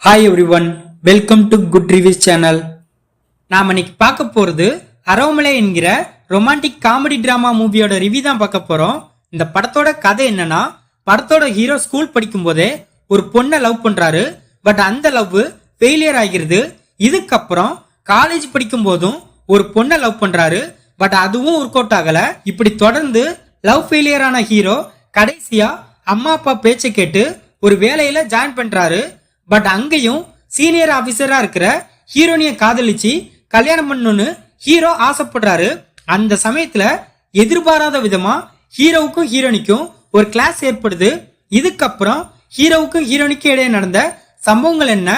Hi everyone, welcome to good reviews channel. நாம இன்னைக்கு பார்க்க போறது அரவமலை என்கிற ரொமான்டிக் காமெடி டிராமா மூவியோட ரிவ்யூ தான் பார்க்க போறோம். இந்த படத்தோட கதை என்னன்னா, படத்தோட ஹீரோ ஸ்கூல் படிக்கும் போதே ஒரு பொண்ணை லவ் பண்றாரு. பட் அந்த லவ் ஃபெயிலியர் ஆகிறது. இதுக்கப்புறம் காலேஜ் படிக்கும் போதும் ஒரு பொண்ணை லவ் பண்றாரு. பட் அதுவும் ஒர்க் அவுட் ஆகல. இப்படி தொடர்ந்து லவ் ஃபெயிலியர் ஆன ஹீரோ கடைசியா அம்மா அப்பா பேச்சை கேட்டு ஒரு வேலையில ஜாயின் பண்றாரு. பட் அங்கேயும் சீனியர் ஆபீசரா இருக்கிற ஹீரோனிய காதலிச்சு கல்யாணம் பண்ணணும்னு ஹீரோ ஆசைப்படுறாரு. அந்த சமயத்துல எதிர்பாராத விதமா ஹீரோவுக்கும் ஹீரோனிக்கும் ஒரு கிளாஸ் ஏற்படுது. இதுக்கப்புறம் ஹீரோவுக்கும் ஹீரோனிக்கும் இடையே நடந்த சம்பவங்கள் என்ன,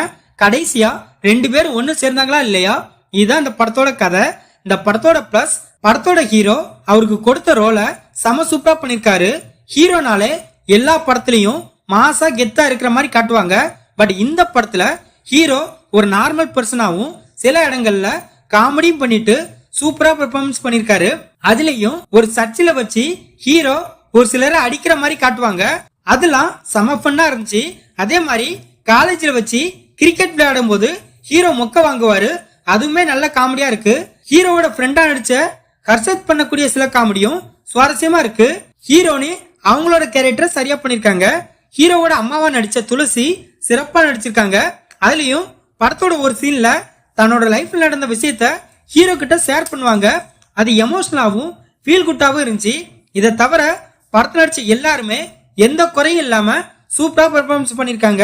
கடைசியா ரெண்டு பேரும் ஒன்னு சேர்ந்தாங்களா இல்லையா, இதுதான் இந்த படத்தோட கதை. இந்த படத்தோட பிளஸ், படத்தோட ஹீரோ அவருக்கு கொடுத்த ரோலை செம சூப்பரா பண்ணிருக்காரு. ஹீரோனாலே எல்லா படத்துலயும் மாசா கெத்தா இருக்கிற மாதிரி காட்டுவாங்க. பட் இந்த படத்துல ஹீரோ ஒரு நார்மல் பர்சனாவும் சில இடங்கள்ல காமெடியும் பண்ணிட்டு சூப்பரா பெர்ஃபார்மன்ஸ் பண்ணிருக்காரு. அதுலயும் ஒரு சர்ச்சில வச்சு ஹீரோ ஒரு சிலரை அடிக்கிற மாதிரி காட்டுவாங்க. அதெல்லாம் செம ஃபன்னா இருந்துச்சு. அதே மாதிரி காலேஜ்ல வச்சு கிரிக்கெட் விளையாடும் போது ஹீரோ மொக்க வாங்குவாரு. அதுவுமே நல்ல காமெடியா இருக்கு. ஹீரோவோட ஃப்ரெண்டா நடிச்ச ஹர்ஷத் பண்ணக்கூடிய சில காமெடியும் சுவாரஸ்யமா இருக்கு. ஹீரோனி அவங்களோட கேரக்டர் சரியா பண்ணிருக்காங்க. ஹீரோவோட அம்மாவா நடிச்ச துளசி சிறப்பா நடிச்சிருக்காங்க. அதுலயும் படத்தோட ஒரு சீன்ல தன்னோட லைஃப்ல நடந்த விஷயத்த ஹீரோ கிட்ட ஷேர் பண்ணுவாங்க. அது எமோஷனலாவும் ஃபீல் குட்டாவும் இருந்துச்சு. இதை தவிர படத்துல நடிச்ச எல்லாருமே எந்த குறையும் இல்லாம சூப்பரா பெர்ஃபார்மன்ஸ் பண்ணிருக்காங்க.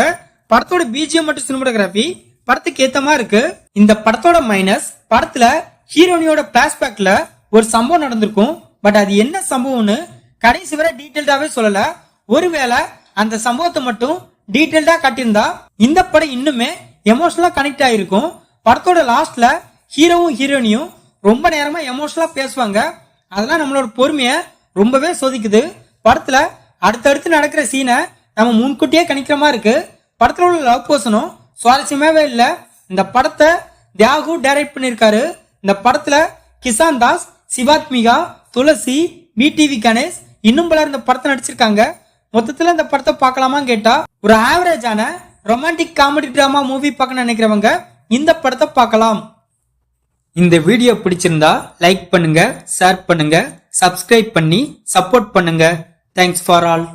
படத்தோட பிஜிஎம் மற்றும் சினிமாட்டோகிராஃபி படத்துக்கு ஏத்தமா இருக்கு. இந்த படத்தோட மைனஸ், படத்துல ஹீரோனியோட பிளாஷ்பேக்ல ஒரு சம்பவம் நடந்திருக்கும். பட் அது என்ன சம்பவம்னு கடைசி வரை டீட்டெயில்டாவே சொல்லல. ஒருவேளை அந்த சம்பவத்தை மட்டும் டீட்டெயில்டா காட்டியிருந்தா இந்த படம் இன்னுமே எமோஷனலா கனெக்ட் ஆயிருக்கும். படத்தோட லாஸ்ட்ல ஹீரோவும் ஹீரோனியும் ரொம்ப நேரமா எமோஷனலா பேசுவாங்க. அதெல்லாம் நம்மளோட பொறுமைய ரொம்பவே சோதிக்குது. படத்துல அடுத்தடுத்து நடக்கிற சீனை நம்ம முன்கூட்டியே கணிக்கிற மாதிரி இருக்கு. படத்துல உள்ள லவ் போர்ஷனும் சுவாரஸ்யமாவே இல்ல. இந்த படத்தை தியாகு டைரக்ட் பண்ணிருக்காரு. இந்த படத்துல கிசான் தாஸ், சிவாத்மிகா, துளசி, பிடிவி கணேஷ் இன்னும் பலர் இந்த படத்தை நடிச்சிருக்காங்க. மொத்தத்துல இந்த படத்தை பார்க்கலாமா கேட்டா, ஒரு ஆவரேஜான ரொமான்டிக் காமெடி டிராமா மூவி பார்க்க நினைக்கிறவங்க இந்த படத்தை பார்க்கலாம். இந்த வீடியோ பிடிச்சிருந்தா லைக் பண்ணுங்க, ஷேர் பண்ணுங்க, சப்ஸ்கிரைப் பண்ணி சப்போர்ட் பண்ணுங்க. Thanks for all.